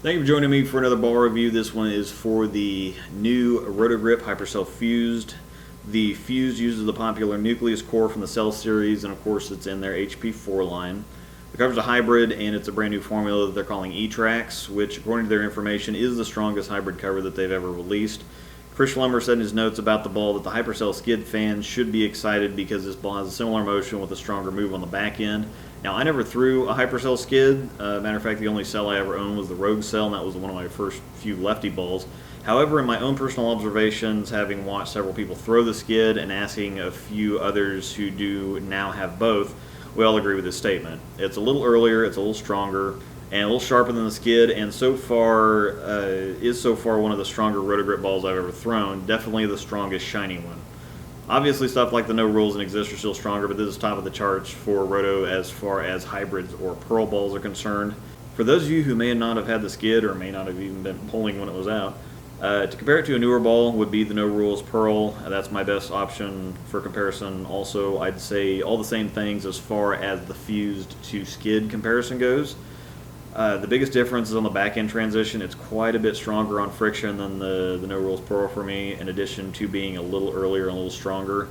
Thank you for joining me for another ball review. This one is for the new Roto Grip Hypercell Fused. The Fused uses the popular nucleus core from the Cell series, and of course it's in their HP4 line. The cover's a hybrid, and it's a brand new formula that they're calling E-Trax, which according to their information is the strongest hybrid cover that they've ever released. Chris Schlumber said in his notes about the ball that the Hypercell Skid fans should be excited because this ball has a similar motion with a stronger move on the back end. Now, I never threw a Hypercell Skid. Matter of fact, the only cell I ever owned was the Rosdahl, and that was one of my first few lefty balls. However, in my own personal observations, having watched several people throw the Skid and asking a few others who do now have both, we all agree with this statement. It's a little earlier, it's a little stronger, and a little sharper than the Skid, and so far is one of the stronger Roto Grip balls I've ever thrown. Definitely the strongest shiny one. Obviously, stuff like the no rules and exist are still stronger, but this is top of the charts for Roto as far as hybrids or pearl balls are concerned. For those of you who may not have had the Skid or may not have even been pulling when it was out, to compare it to a newer ball would be the no rules pearl. That's my best option for comparison. Also, I'd say all the same things as far as the fused to Skid comparison goes. The biggest difference is on the back end transition. It's quite a bit stronger on friction than the No Rules Pearl for me, in addition to being a little earlier and a little stronger.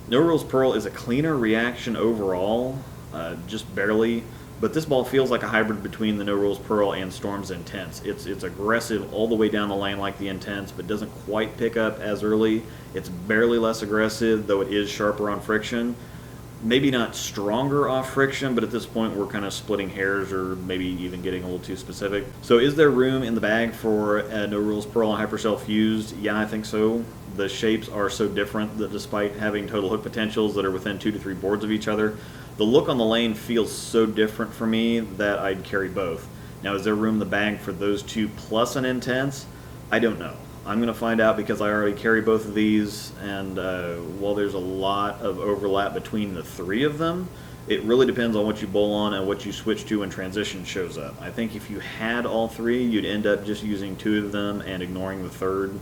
No Rules Pearl is a cleaner reaction overall, just barely, but this ball feels like a hybrid between the No Rules Pearl and Storm's Intense. It's aggressive all the way down the lane like the Intense, but doesn't quite pick up as early. It's barely less aggressive, though it is sharper on friction. Maybe not stronger off friction, but at this point we're kind of splitting hairs or maybe even getting a little too specific. So is there room in the bag for a No Rules Pearl and Hypercell Fused? Yeah, I think so. The shapes are so different that despite having total hook potentials that are within 2 to 3 boards of each other, the look on the lane feels so different for me that I'd carry both. Now, is there room in the bag for those two plus an Intense? I don't know. I'm going to find out because I already carry both of these, and while there's a lot of overlap between the three of them, it really depends on what you bowl on and what you switch to when transition shows up. I think if you had all three, you'd end up just using 2 of them and ignoring the third.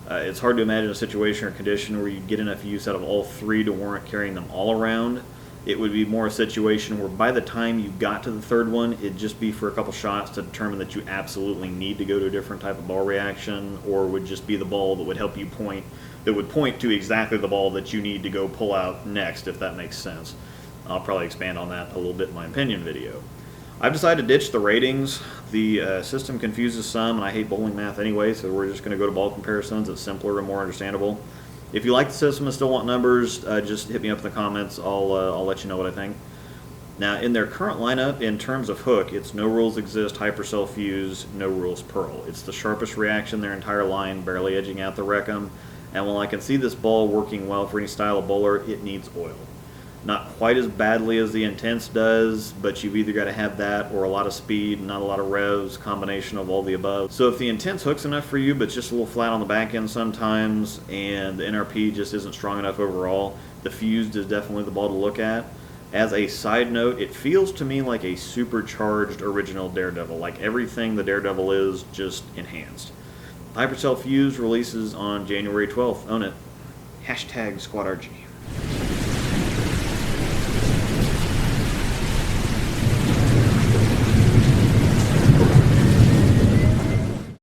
It's hard to imagine a situation or condition where you'd get enough use out of all 3 to warrant carrying them all around. It would be more a situation where by the time you got to the third one, it'd just be for a couple shots to determine that you absolutely need to go to a different type of ball reaction, or would just be the ball that would help you point, that would point to exactly the ball that you need to go pull out next, if that makes sense. I'll probably expand on that a little bit in my opinion video. I've decided to ditch the ratings. The system confuses some, and I hate bowling math anyway, so we're just going to go to ball comparisons. It's simpler and more understandable. If you like the system and still want numbers, just hit me up in the comments. I'll let you know what I think. Now, in their current lineup, in terms of hook, it's No Rules Exist, Hypercell Fuse, No Rules Pearl. It's the sharpest reaction in their entire line, barely edging out the Reckham. And while I can see this ball working well for any style of bowler, it needs oil. Not quite as badly as the Intense does, but you've either got to have that or a lot of speed, not a lot of revs, combination of all the above. So if the Intense hook's enough for you, but it's just a little flat on the back end sometimes, and the NRP just isn't strong enough overall, the Fused is definitely the ball to look at. As a side note, it feels to me like a supercharged original Daredevil, like everything the Daredevil is, just enhanced. Hypercell Fused releases on January 12th. Own it. #SquadRG.